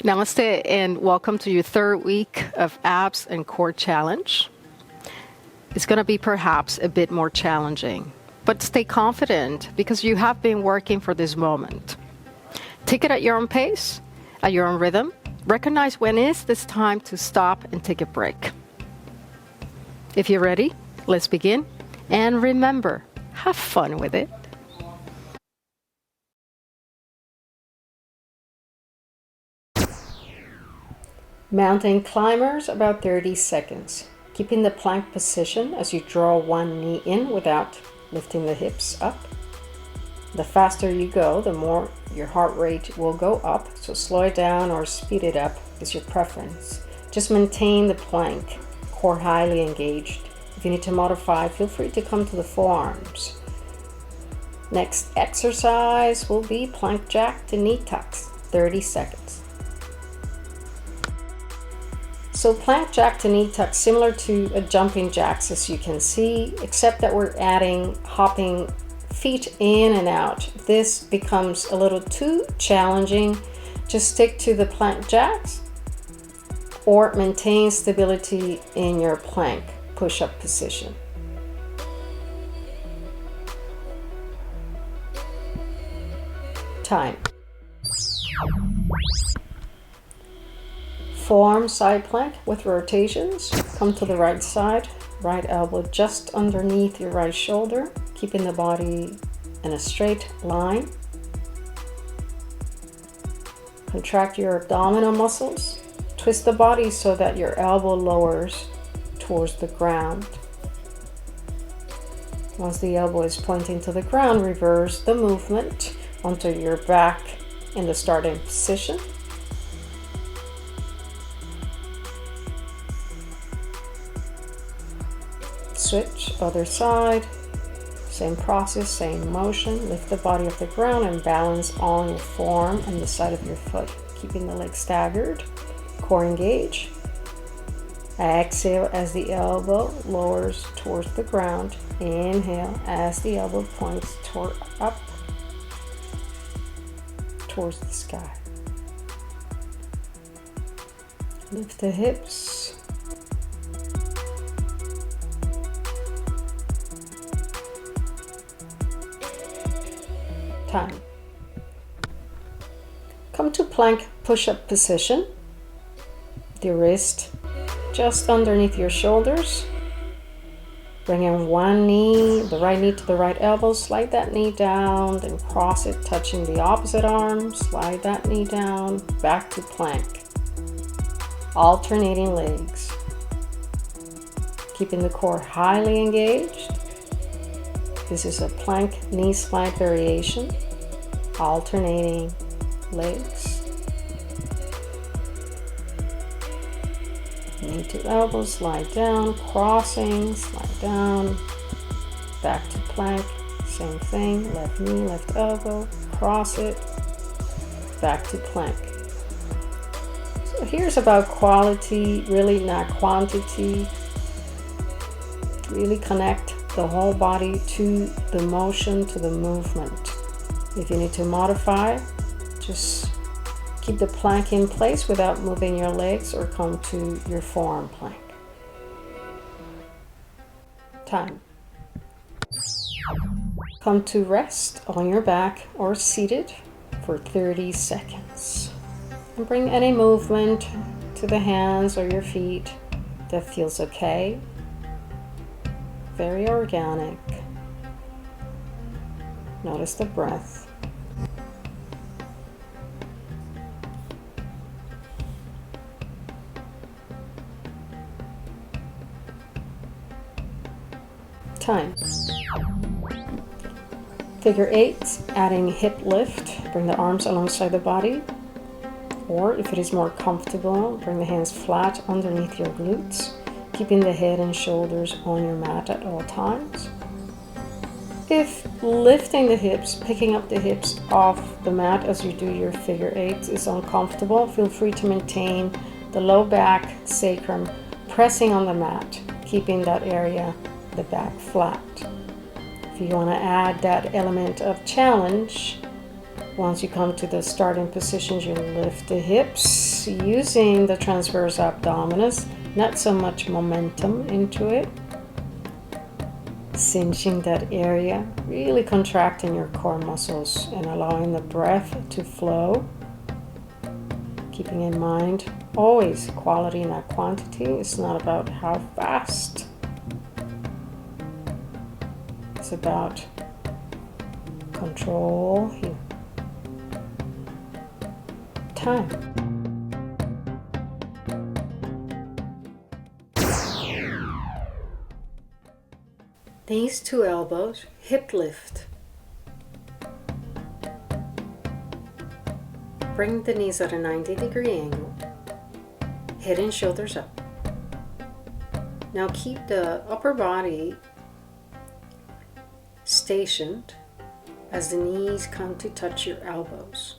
Namaste and welcome to your third week of Abs and Core Challenge. It's going to be perhaps a bit more challenging, but stay confident because you have been working for this moment. Take it at your own pace, at your own rhythm. Recognize when is this time to stop and take a break. If you're ready, let's begin. And remember, have fun with it. Mountain climbers, about 30 seconds. Keeping the plank position as you draw one knee in without lifting the hips up. The faster you go, the more your heart rate will go up, so slow it down or speed it up is your preference. Just maintain the plank, core highly engaged. If you need to modify, feel free to come to the forearms. Next exercise will be plank jack to knee tucks, 30 seconds. So plank jack to knee tuck, similar to a jumping jacks as you can see, except that we're adding hopping feet in and out. This becomes a little too challenging. Just stick to the plank jacks or maintain stability in your plank push-up position. Time. Forearm side plank with rotations. Come to the right side, right elbow just underneath your right shoulder, keeping the body in a straight line. Contract your abdominal muscles. Twist the body so that your elbow lowers towards the ground. Once the elbow is pointing to the ground, reverse the movement onto your back in the starting position. Switch, other side, same process, same motion. Lift the body off the ground and balance on your forearm and the side of your foot, keeping the legs staggered, core engaged. Exhale as the elbow lowers towards the ground. Inhale as the elbow points up towards the sky. Lift the hips. Time. Come to plank push-up position. The wrist just underneath your shoulders. Bring in one knee, the right knee to the right elbow. Slide that knee down, then cross it, touching the opposite arm. Slide that knee down, back to plank. Alternating legs. Keeping the core highly engaged. This is a plank knee slide variation, alternating legs. Knee to elbow, slide down, crossing, slide down, back to plank, same thing, left knee, left elbow, cross it, back to plank. So here's about quality, really not quantity. Really connect the whole body to the motion, to the movement. If you need to modify, just keep the plank in place without moving your legs or come to your forearm plank. Time. Come to rest on your back or seated for 30 seconds. And bring any movement to the hands or your feet that feels okay. Very organic. Notice the breath. Time. Figure 8, adding hip lift. Bring the arms alongside the body. Or if it is more comfortable, bring the hands flat underneath your glutes, keeping the head and shoulders on your mat at all times. If lifting the hips, picking up the hips off the mat as you do your figure 8 is uncomfortable, feel free to maintain the low back, sacrum, pressing on the mat, keeping that area, the back flat. If you want to add that element of challenge, Once you come to the starting position, you lift the hips using the transverse abdominis, not so much momentum into it. Cinching that area, really contracting your core muscles and allowing the breath to flow. Keeping in mind, always quality, not quantity. It's not about how fast. It's about control here. Time. Knees to elbows, hip lift. Bring the knees at a 90-degree angle. Head and shoulders up. Now keep the upper body stationed as the knees come to touch your elbows.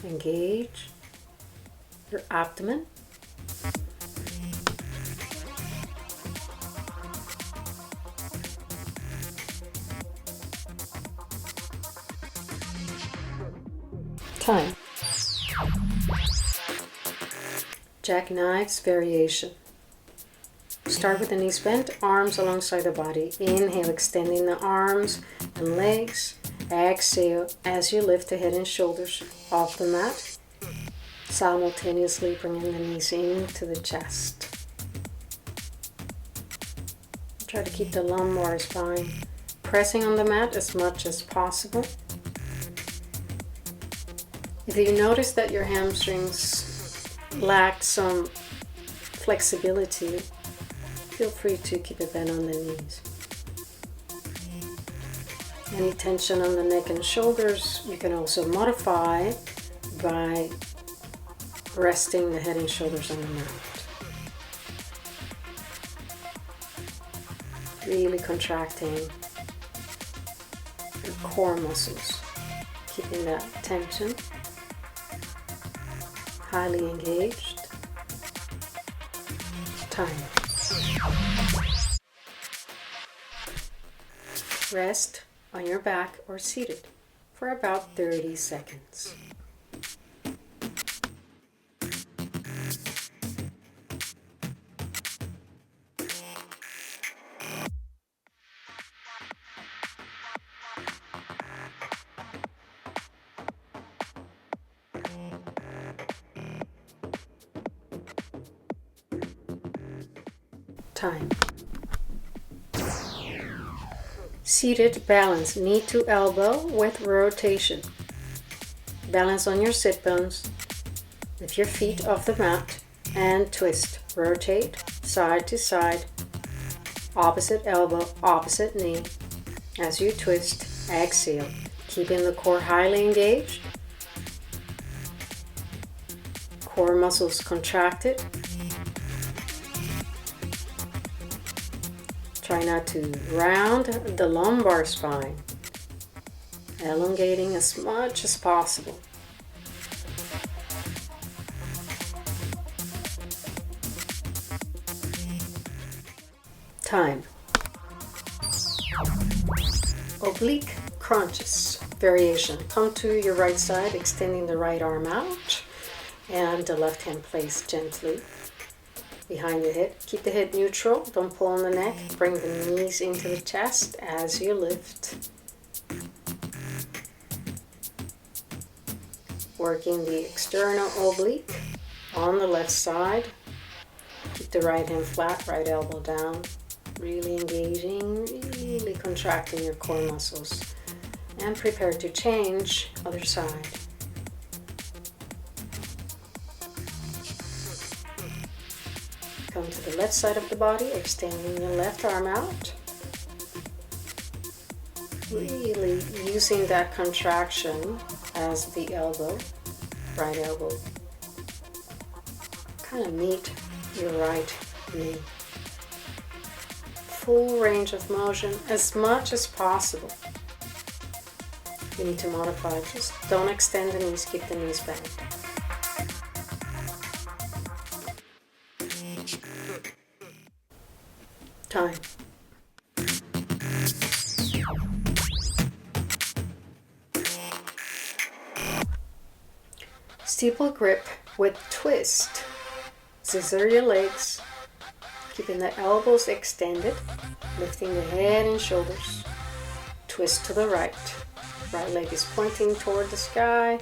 Engage your abdomen. Time. Jackknives variation. Start with the knees bent, arms alongside the body. Inhale, extending the arms and legs. Exhale as you lift the head and shoulders off the mat, simultaneously bringing the knees into the chest. Try to keep the lumbar spine pressing on the mat as much as possible. If you notice that your hamstrings lack some flexibility, feel free to keep it bent on the knees. Any tension on the neck and shoulders, you can also modify by resting the head and shoulders on the mat. Really contracting your core muscles, keeping that tension highly engaged. Time. Rest on your back or seated for about 30 seconds. Time. Seated balance, knee to elbow with rotation. Balance on your sit bones. Lift your feet off the mat and twist. Rotate side to side, opposite elbow, opposite knee. As you twist, exhale, keeping the core highly engaged. Core muscles contracted. Try not to round the lumbar spine, elongating as much as possible. Time. Oblique crunches variation. Come to your right side, extending the right arm out and the left hand placed gently behind the head. Keep the head neutral, don't pull on the neck. Bring the knees into the chest as you lift. Working the external oblique on the left side. Keep the right hand flat, right elbow down. Really engaging, really contracting your core muscles. And prepare to change other side. Come to the left side of the body, extending your left arm out. Really using that contraction as the elbow, right elbow. Kind of meet your right knee. full range of motion as much as possible. You need to modify, just don't extend the knees, keep the knees bent. Time. Steeple grip with twist. Scissor your legs, keeping the elbows extended, lifting the head and shoulders. Twist to the right. Right leg is pointing toward the sky.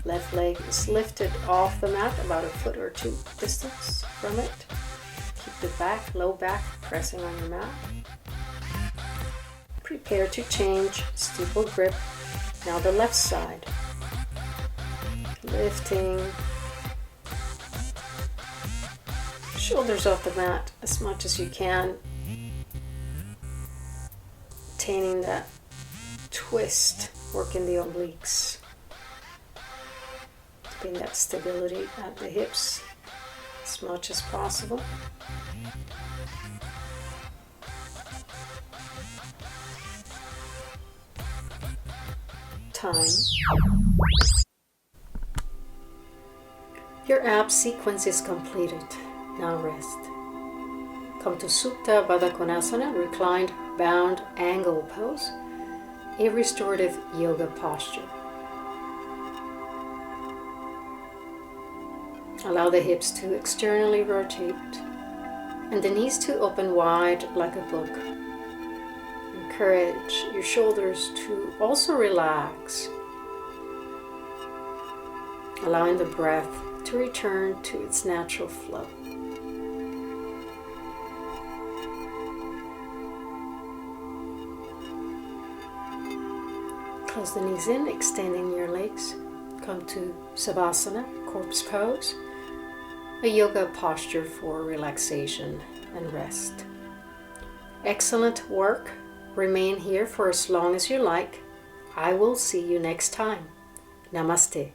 Left leg is lifted off the mat about a foot or two distance from it. Keep the back, low back, pressing on your mat. Prepare to change steeple grip. Now the left side. Lifting. Shoulders off the mat as much as you can. Attaining that twist, working the obliques. Keeping that stability at the hips as much as possible. Time. Your abs sequence is completed. Now rest. Come to Supta Baddha Konasana, reclined bound angle pose, a restorative yoga posture. Allow the hips to externally rotate and the knees to open wide like a book. Encourage your shoulders to also relax, allowing the breath to return to its natural flow. Close the knees in, extending your legs. Come to Savasana, corpse pose, a yoga posture for relaxation and rest. Excellent work. Remain here for as long as you like. I will see you next time. Namaste.